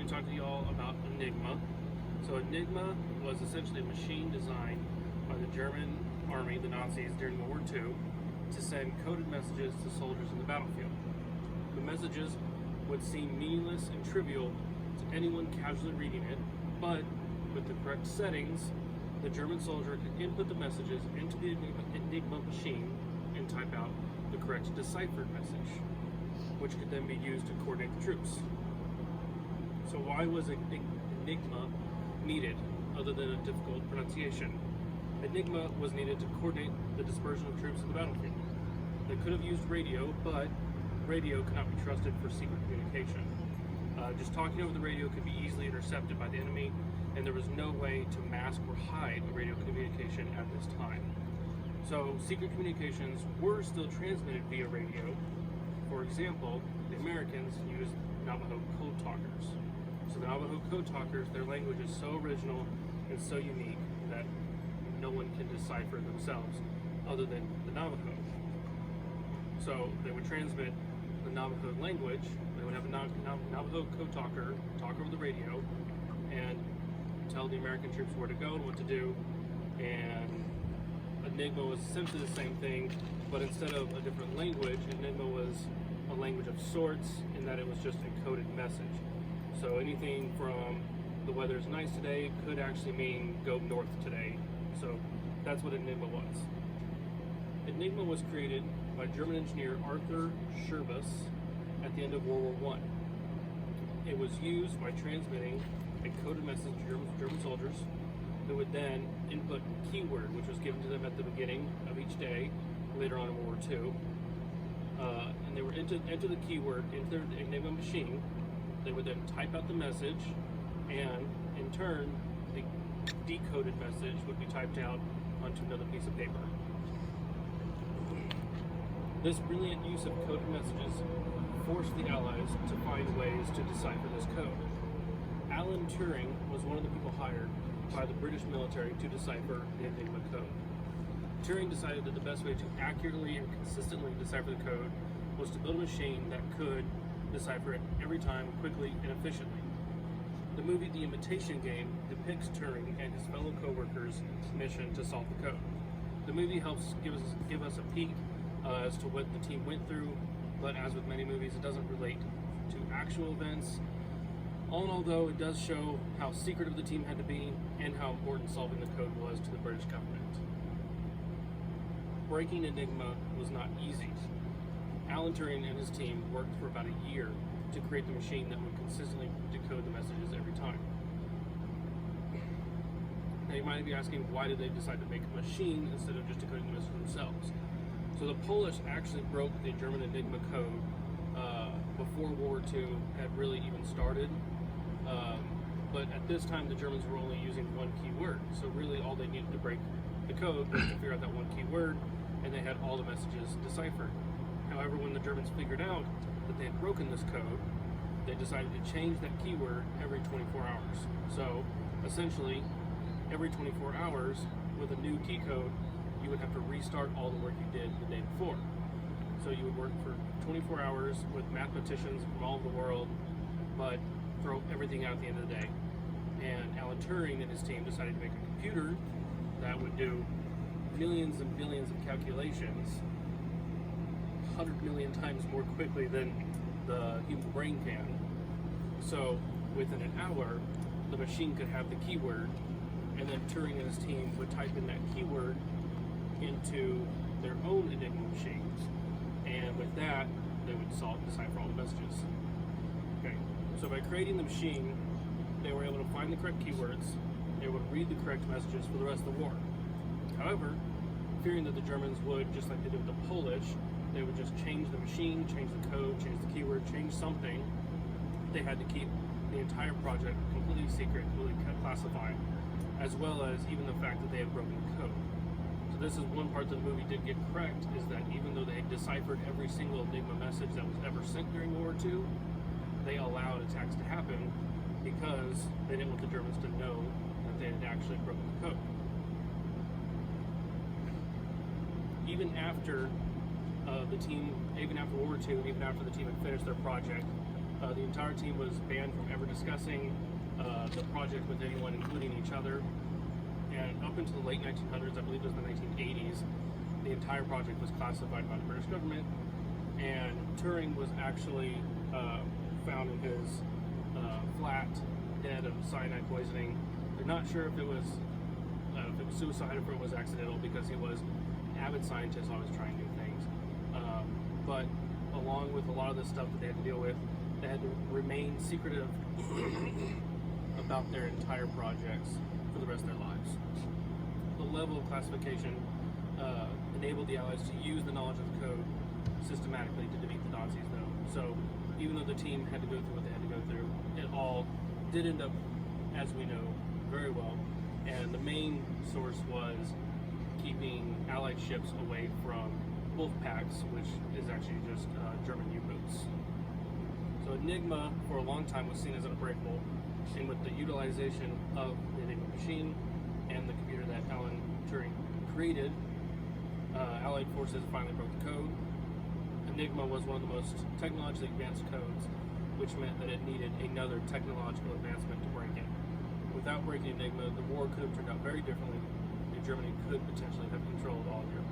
to talk to y'all about Enigma. So Enigma was essentially a machine designed by the German army, the Nazis, during World War II to send coded messages to soldiers in the battlefield. The messages would seem meaningless and trivial to anyone casually reading it, but with the correct settings, the German soldier could input the messages into the Enigma machine and type out the correct deciphered message, which could then be used to coordinate the troops. So why was Enigma needed, other than a difficult pronunciation? Enigma was needed to coordinate the dispersion of troops in the battlefield. They could have used radio, but radio could not be trusted for secret communication. Just talking over the radio could be easily intercepted by the enemy, and there was no way to mask or hide the radio communication at this time. So secret communications were still transmitted via radio. For example, the Americans used Navajo code talkers. So the Navajo code talkers, their language is so original and so unique that no one can decipher themselves other than the Navajo. So they would transmit the Navajo language. They would have a Navajo code talker talk over the radio and tell the American troops where to go and what to do. And Enigma was essentially the same thing, but instead of a different language, Enigma was a language of sorts in that it was just a coded message. So anything from the weather's nice today could actually mean go north today. So that's what Enigma was. Enigma was created by German engineer Arthur Scherbus at the end of World War I. It was used by transmitting a coded message to German soldiers who would then input a keyword, which was given to them at the beginning of each day, later on in World War II. And they were enter the keyword into their Enigma machine. They would then type out the message, and in turn, the decoded message would be typed out onto another piece of paper. This brilliant use of coded messages forced the Allies to find ways to decipher this code. Alan Turing was one of the people hired by the British military to decipher the Enigma code. Turing decided that the best way to accurately and consistently decipher the code was to build a machine that could decipher it every time quickly and efficiently. The movie The Imitation Game depicts Turing and his fellow co-workers' mission to solve the code. The movie helps give us a peek as to what the team went through, but as with many movies, it doesn't relate to actual events. All in all, though, it does show how secretive the team had to be and how important solving the code was to the British government. Breaking Enigma was not easy. Alan Turing and his team worked for about a year to create the machine that would consistently decode the messages every time. Now you might be asking, why did they decide to make a machine instead of just decoding the message themselves? So the Polish actually broke the German Enigma code before World War II had really even started. But at this time, the Germans were only using one key word. So really all they needed to break the code was to figure out that one key word, and they had all the messages deciphered. However, when the Germans figured out that they had broken this code, they decided to change that keyword every 24 hours. So essentially, every 24 hours with a new key code, you would have to restart all the work you did the day before. So you would work for 24 hours with mathematicians from all over the world, but throw everything out at the end of the day. And Alan Turing and his team decided to make a computer that would do millions and billions of calculations 100 million times more quickly than the human brain can. So within an hour, the machine could have the keyword, and then Turing and his team would type in that keyword into their own Enigma machines, and with that, they would decipher all the messages. Okay, so by creating the machine, they were able to find the correct keywords, they would read the correct messages for the rest of the war. However, fearing that the Germans would, just like they did with the Polish, they would just change the machine, change the code, change the keyword, change something, they had to keep the entire project completely secret, completely classified, as well as even the fact that they had broken the code. So this is one part that the movie did get correct, is that even though they had deciphered every single Enigma message that was ever sent during World War II, they allowed attacks to happen because they didn't want the Germans to know that they had actually broken the code. Even after even after World War II, even after the team had finished their project, The entire team was banned from ever discussing the project with anyone, including each other. And up until the late 1900s, I believe it was the 1980s, the entire project was classified by the British government. And Turing was actually found in his flat, dead of cyanide poisoning. They're not sure if it was suicide or if it was accidental, because he was an avid scientist, always trying new things. But along with a lot of the stuff that they had to deal with, they had to remain secretive about their entire projects for the rest of their lives. The level of classification enabled the Allies to use the knowledge of the code systematically to defeat the Nazis, though. So even though the team had to go through what they had to go through, it all did end up, as we know, very well. And the main source was keeping Allied ships away from wolf packs, which is actually just German U-boats. So Enigma, for a long time, was seen as unbreakable, and with the utilization of the Enigma machine and the computer that Alan Turing created, Allied forces finally broke the code. Enigma was one of the most technologically advanced codes, which meant that it needed another technological advancement to break it. Without breaking Enigma, the war could have turned out very differently, and Germany could potentially have controlled all of Europe.